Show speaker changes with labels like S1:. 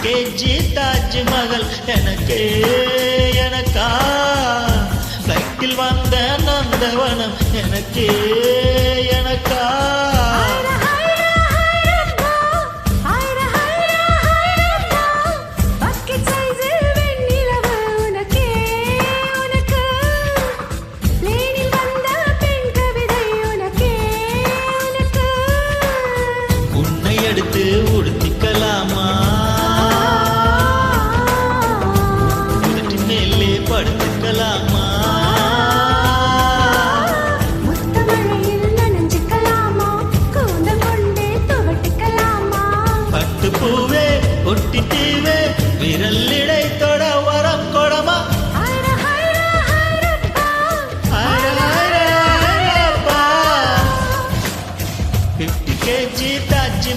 S1: KG Taj Mahal எனக்கே எனக்கா cycle வந்த நந்தவனம் எனக்கே எனக்கா எடுத்து உடுத்திக்கலாமா மேலே படுத்துக்கலாமா
S2: முத்தமழையில் நனைஞ்சுக்கலாமா கூந்தல் கொண்டே துவட்டிக்கலாமா
S1: பட்டு பூவே ஒட்டிட்டீவே விரல்